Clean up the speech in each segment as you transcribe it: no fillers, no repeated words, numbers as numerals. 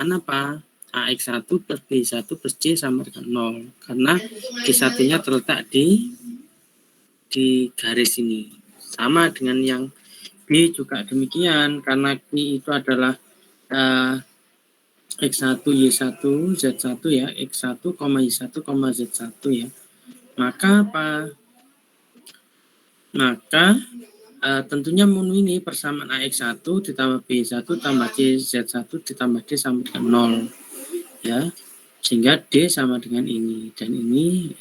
Kenapa? AX1 plus B1 plus C sama dengan 0. Karena Q1-nya terletak di garis ini. Sama dengan yang B juga demikian. Karena Q itu adalah X1, Y1, Z1 ya. X1, Y1, Z1 ya. Maka apa? Maka tentunya memenuhi persamaan AX1 ditambah B1 tambah C Z1 ditambah D sama dengan 0 ya, sehingga D sama dengan ini, dan ini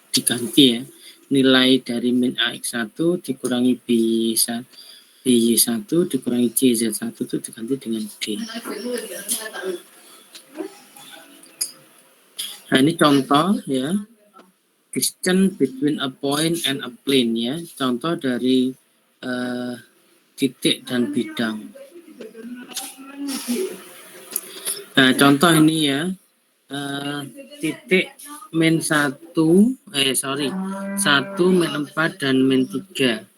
diganti ya, nilai dari min AX1 dikurangi BY1 dikurangi C Z1 itu diganti dengan D. Nah ini contoh ya, distance between a point and a plane ya, contoh dari titik dan bidang. Nah, contoh ini ya, titik min 1, 1, min 4, dan min 3.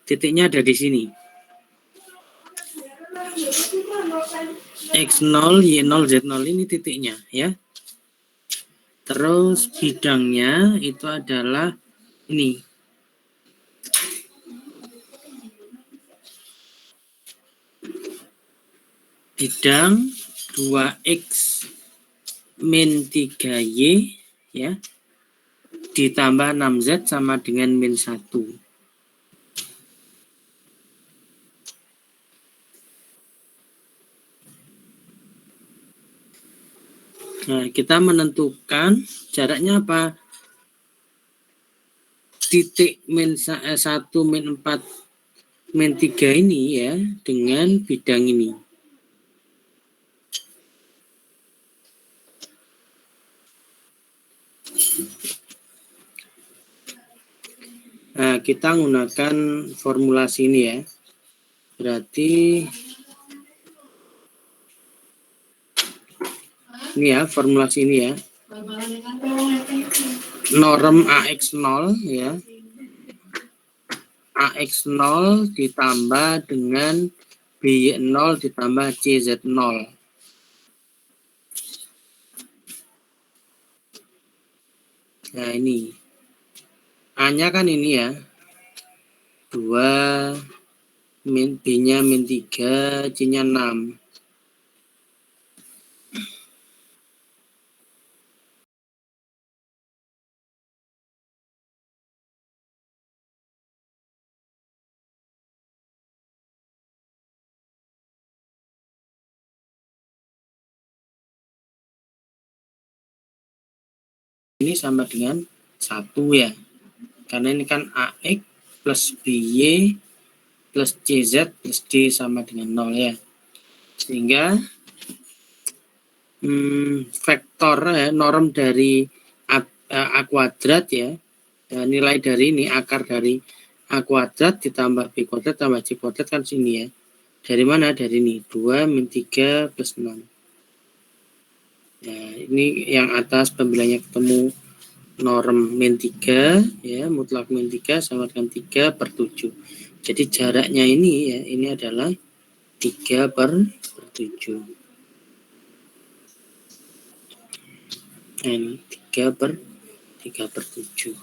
Titiknya ada di sini. X0, Y0, Z0 ini titiknya ya. Terus bidangnya itu adalah ini. Bidang 2X min 3Y ya, ditambah 6Z sama dengan min 1. Nah, kita menentukan jaraknya apa? Titik min 1, min 4, min 3 ini ya, dengan bidang ini. Nah, kita menggunakan formulasi ini ya. Berarti ini ya, formulasi ini ya. Norm AX0 ya. AX0 ditambah dengan BY0 ditambah CZ0. Nah, ini. A-nya kan ini ya. 2, B-nya min 3, C-nya 6. Ini sama dengan 1 ya, karena ini kan AX plus BY plus CZ plus D sama dengan 0 ya, sehingga vektor ya, norm dari A kuadrat ya, nilai dari ini akar dari A kuadrat ditambah B kuadrat tambah C kuadrat kan sini ya, dari mana? Dari ini 2 min 3 plus 6. Nah, ini yang atas pembilangnya ketemu norm min 3 ya, mutlak min 3 sama dengan 3/7. Jadi jaraknya ini ya, ini adalah 3/7. Nah, ini 3/7.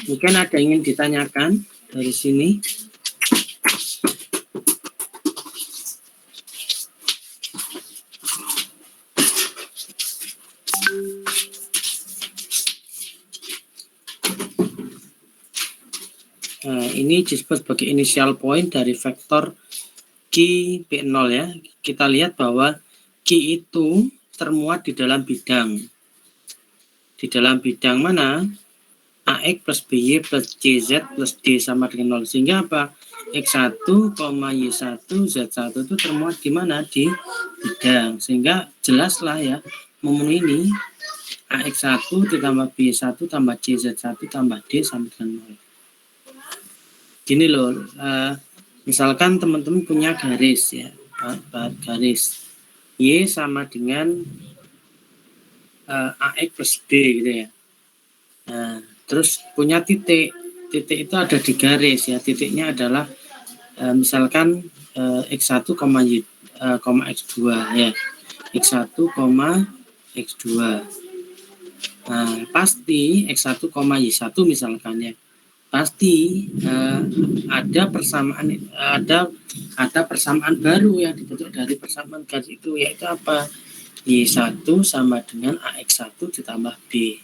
Mungkin ada yang ingin ditanyakan dari sini. Nah, ini disebut sebagai initial point dari vektor Q P0 ya. Kita lihat bahwa Q itu termuat di dalam bidang. Di dalam bidang mana? AX plus BY plus CZ plus D sama dengan 0. Sehingga apa? X1, Y1, Z1 itu termuat di mana? Di bidang. Sehingga jelaslah ya, memenuhi ini AX1 ditambah BY1 tambah CZ1 tambah D sama dengan 0. Gini loh, Misalkan teman-teman punya garis ya, garis Y sama dengan AX plus B gitu ya. Nah, terus punya titik. Titik itu ada di garis ya. Titiknya adalah misalkan X1, X2 ya. X1, X2. Nah, pasti X1, Y1 misalkan ya. Pasti ada persamaan baru yang dibentuk dari persamaan garis itu, yaitu apa? Y1 sama dengan AX1 ditambah B.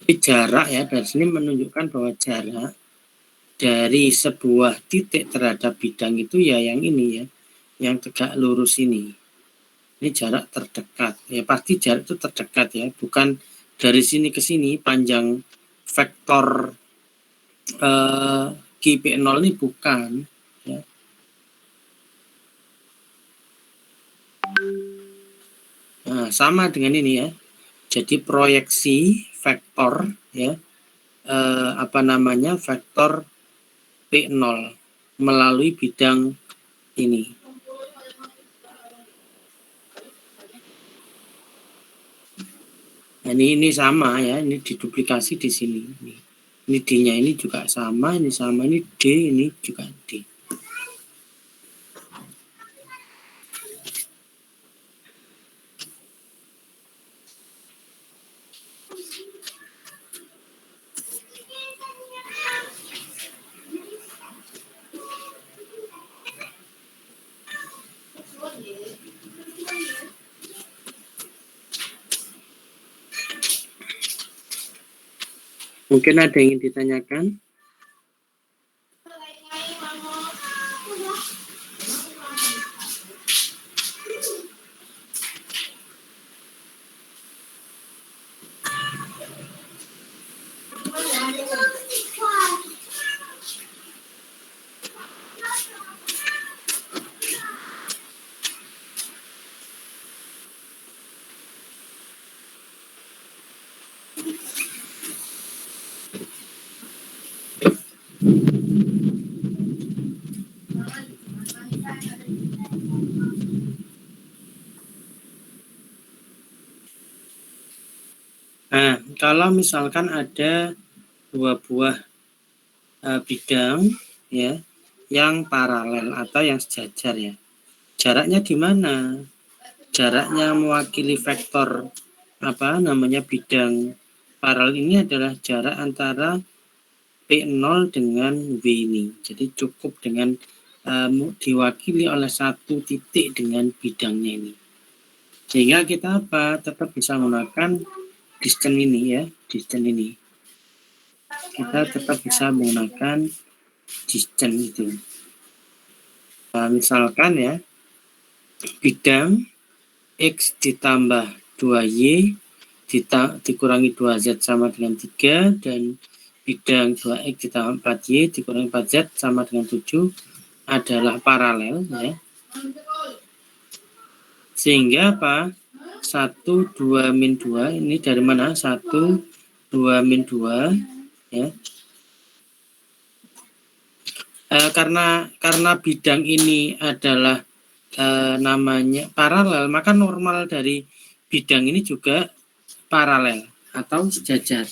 Jadi jarak ya, dari sini menunjukkan bahwa jarak dari sebuah titik terhadap bidang itu ya yang ini ya, yang tegak lurus ini. Ini jarak terdekat. Ya pasti jarak itu terdekat ya, bukan dari sini ke sini panjang vektor Q P0 ini bukan ya. Nah, sama dengan ini ya. Jadi proyeksi vektor ya vektor P0 melalui bidang ini. Nah, ini sama ya, ini diduplikasi di sini. Ini D-nya ini juga sama, ini D, ini juga D. Mungkin ada yang ingin ditanyakan? Nah, kalau misalkan ada dua buah bidang ya yang paralel atau yang sejajar ya, jaraknya di mana? Jaraknya mewakili vektor bidang paralel ini adalah jarak antara P0 dengan W ini. Jadi cukup dengan diwakili oleh satu titik dengan bidangnya ini. Sehingga kita tetap bisa menggunakan distance ini ya, distance ini. Kita tetap bisa menggunakan distance itu. Nah, misalkan ya, bidang X ditambah 2Y dikurangi 2Z sama dengan 3, dan bidang 2X ditambah 4Y dikurangi 4Z sama dengan 7 adalah paralel ya. Sehingga 1, 2, min 2 ini dari mana? 1, 2, min 2 ya. Karena bidang ini adalah namanya paralel, maka normal dari bidang ini juga paralel atau sejajar.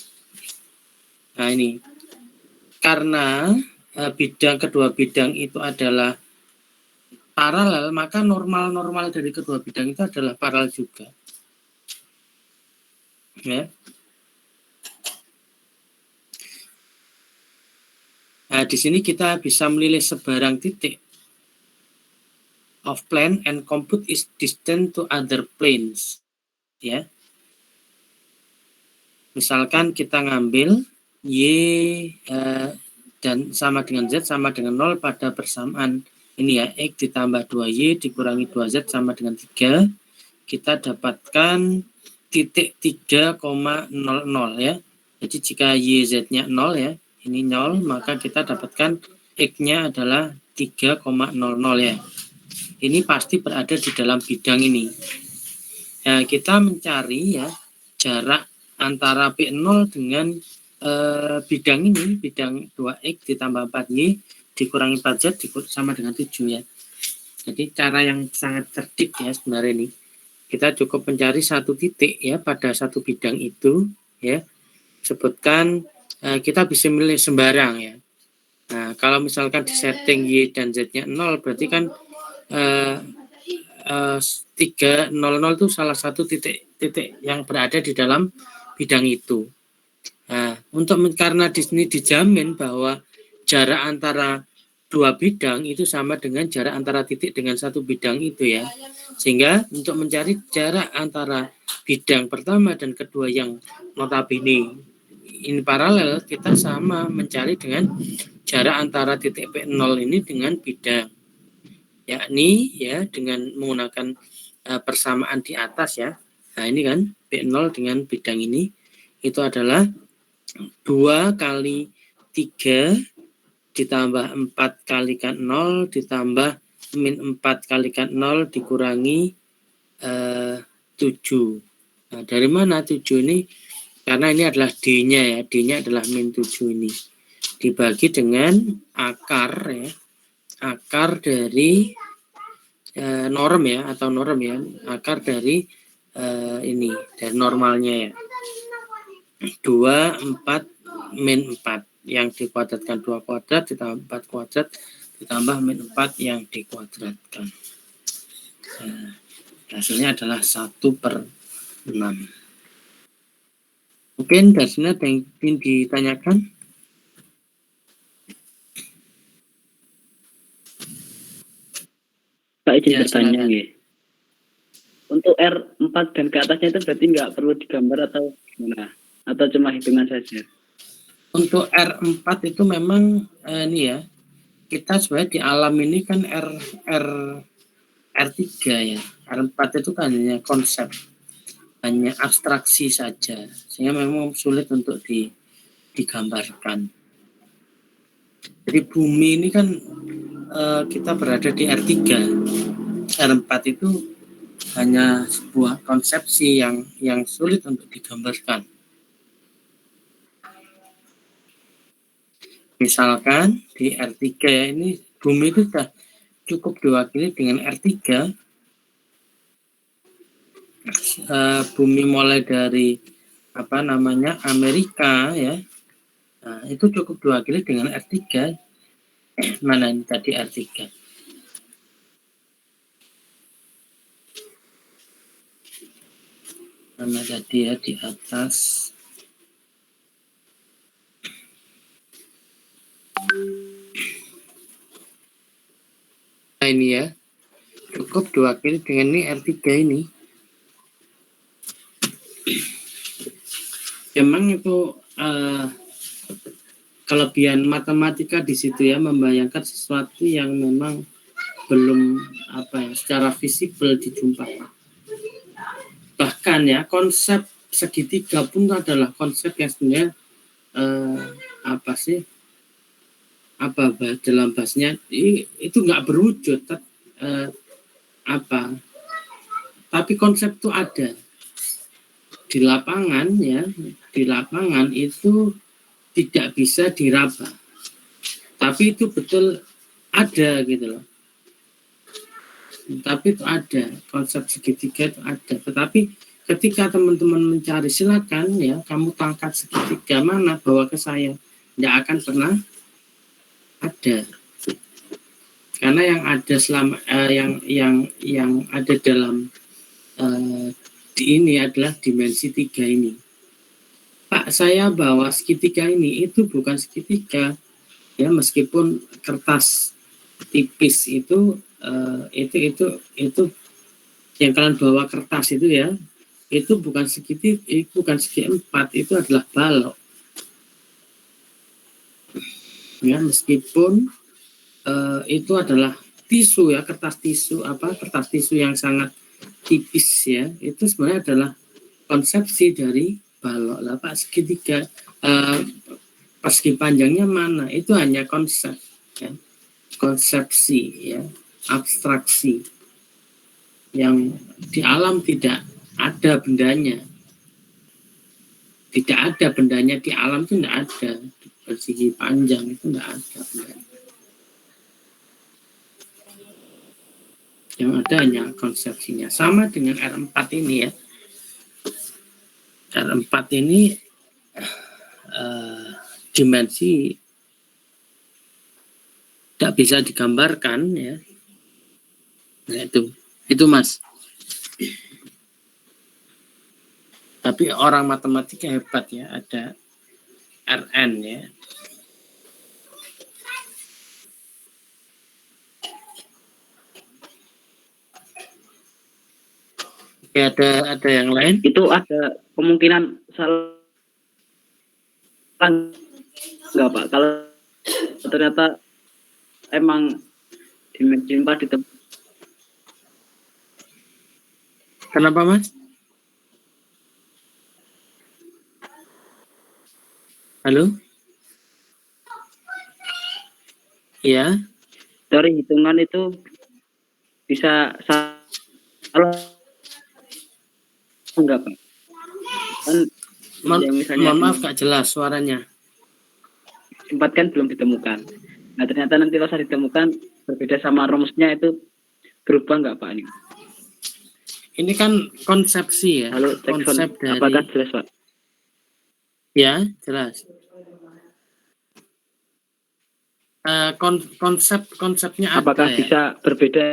Nah ini karena kedua bidang itu adalah paralel, maka normal dari kedua bidang itu adalah paralel juga. Ya. Nah, di sini kita bisa memilih sebarang titik of plane and compute its distance to other planes. Ya. Misalkan kita ngambil Y dan sama dengan Z sama dengan 0 pada persamaan ini ya, X ditambah 2Y dikurangi 2Z sama dengan 3, kita dapatkan titik 3,00 ya. Jadi jika YZ-nya 0 ya, ini 0, maka kita dapatkan X-nya adalah 3,00 ya. Ini pasti berada di dalam bidang ini. Ya, kita mencari ya jarak antara P0 dengan bidang ini, bidang 2X ditambah 4Y dikurangi 4Z sama dengan 7 ya. Jadi cara yang sangat cerdik ya sebenarnya ini. Kita cukup mencari satu titik ya pada satu bidang itu ya. Sebutkan kita bisa milih sembarang ya. Nah, kalau misalkan di setting Y dan Z-nya 0 berarti kan 300 itu salah satu titik yang berada di dalam bidang itu. Nah, karena di sini dijamin bahwa jarak antara dua bidang itu sama dengan jarak antara titik dengan satu bidang itu ya. Sehingga untuk mencari jarak antara bidang pertama dan kedua yang notabene ini paralel, kita sama mencari dengan jarak antara titik P0 ini dengan bidang. Yakni ya dengan menggunakan persamaan di atas ya. Nah, ini kan P0 dengan bidang ini itu adalah 2 kali 3 ditambah 4 kalikan 0 ditambah min 4 kalikan 0 dikurangi 7. Nah, dari mana 7 ini? Karena ini adalah D-nya ya. D-nya adalah min 7 ini. Dibagi dengan akar ya. Akar dari norm ya, atau norm ya. Akar dari ini, dari normalnya ya. 2, 4, min 4. Yang dikuadratkan 2 kuadrat ditambah 4 kuadrat ditambah min 4 yang dikuadratkan. Nah, hasilnya adalah 1/6. Mungkin dari sini ada yang ingin ditanyakan? Pak izin bertanya ya. Untuk R4 dan ke atasnya itu berarti nggak perlu digambar atau gimana? Atau cuma hitungan saja? Untuk R4 itu memang ini ya, kita sebenarnya di alam ini kan R3 ya. R4 itu kan hanya konsep, hanya abstraksi saja, sehingga memang sulit untuk digambarkan. Jadi bumi ini kan kita berada di R3. R4 itu hanya sebuah konsepsi yang sulit untuk digambarkan. Misalkan di R3 ya, ini bumi itu sudah cukup diwakili dengan R3. Bumi mulai dari Amerika ya. Nah, itu cukup diwakili dengan R3. Mana ini tadi R3? Mana tadi ya di atas? Nah, ini ya. Cukup diwakili dengan ini R3 ini. Memang itu kelebihan matematika di situ ya, membayangkan sesuatu yang memang belum secara visible dijumpai. Bahkan ya konsep segitiga pun adalah konsep yang sebenarnya dalam bahasanya itu nggak berwujud tapi konsep itu ada di lapangan ya. Di lapangan itu tidak bisa diraba, tapi itu betul ada gitu loh. Tapi itu ada, konsep segitiga itu ada. Tetapi ketika teman-teman mencari, silakan ya, kamu tangkap segitiga mana, bawa ke saya, tidak akan pernah ada. Karena yang ada selama yang ada dalam di ini adalah dimensi 3 ini. Pak, saya bawa segitiga ini, itu bukan segitiga ya, meskipun kertas tipis itu yang kalian bawa kertas itu ya, itu bukan segitiga, bukan segi 4, itu adalah balok ya, meskipun itu adalah tisu ya, kertas tisu yang sangat tipis ya, itu sebenarnya adalah konsepsi dari balok lah Pak. Segitiga persegi panjangnya mana, itu hanya konsep ya, konsepsi ya, abstraksi yang di alam tidak ada bendanya. Tidak ada bendanya di alam itu tidak ada. Di persegi panjang itu tidak ada bendanya. Yang ada hanya konsepsinya. Sama dengan R4 ini ya. R4 ini dimensi tidak bisa digambarkan ya. Nah, itu Mas. Tapi orang matematika hebat ya, ada Rn ya. Oke, ada yang lain? Itu ada kemungkinan salah enggak Pak? Kalau ternyata emang dimensi 4 ditemukan. Kenapa Mas? Halo? Ya. Dari hitungan itu bisa salah enggak Pak? Kan Mohon maaf gak jelas suaranya. 4 kan belum ditemukan. Nah ternyata nanti pas ditemukan berbeda sama rumusnya, itu berubah nggak Pak ini? Ini kan konsepsi ya. Halo, konsep dari. Apakah jelas Pak? Ya, jelas. Konsepnya apakah ada, bisa ya? Berbeda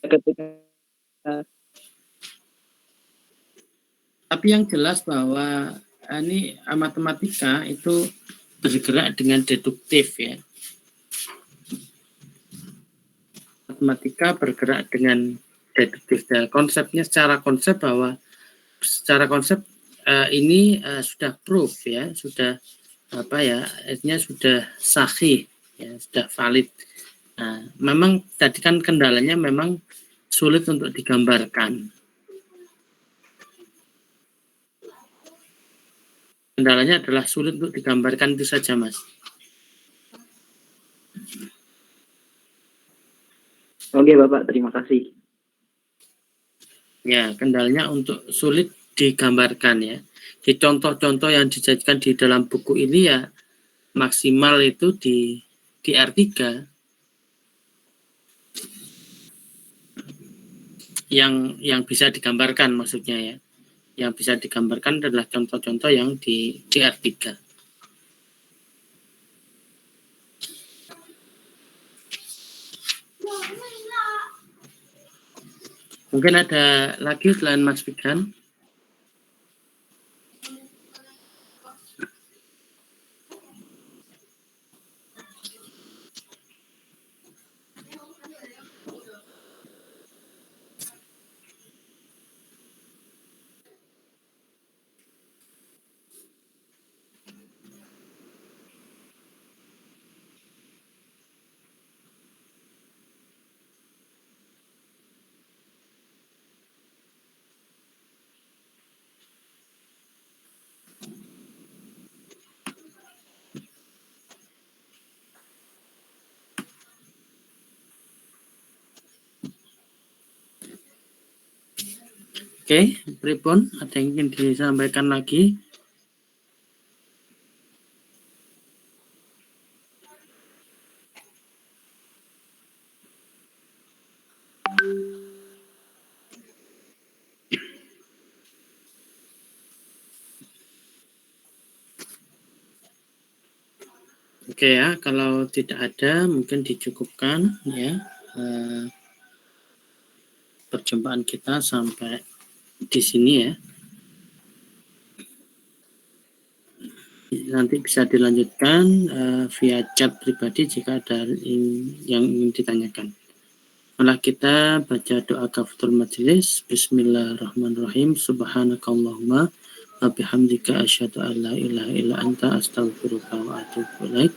ketika. Tapi yang jelas bahwa ini matematika itu bergerak dengan deduktif ya. Matematika bergerak dengan deduktif. Dan konsepnya secara konsep ini sudah proof ya, sudah artinya sudah sahih ya, sudah valid. Nah, memang tadi kan kendalanya memang sulit untuk digambarkan. Kendalanya adalah sulit untuk digambarkan, itu saja Mas. Oke Bapak, terima kasih. Ya, kendalanya untuk sulit digambarkan ya. Di contoh-contoh yang dijadikan di dalam buku ini ya maksimal itu di R3. Yang bisa digambarkan maksudnya ya. Yang bisa digambarkan adalah contoh-contoh yang di R3. Mungkin ada lagi selain Mas Fikran? Oke, pripun? Ada yang ingin disampaikan lagi? Oke ya, kalau tidak ada mungkin dicukupkan ya. Perjumpaan kita sampai di sini ya. Nanti bisa dilanjutkan via chat pribadi jika ada yang ingin ditanyakan. Malah kita baca doa kafaratul majelis. Bismillahirrahmanirrahim. Subhanakallahumma wa bihamdika asyhadu an la ilaha illa anta astaghfiruka wa atubu ilaik.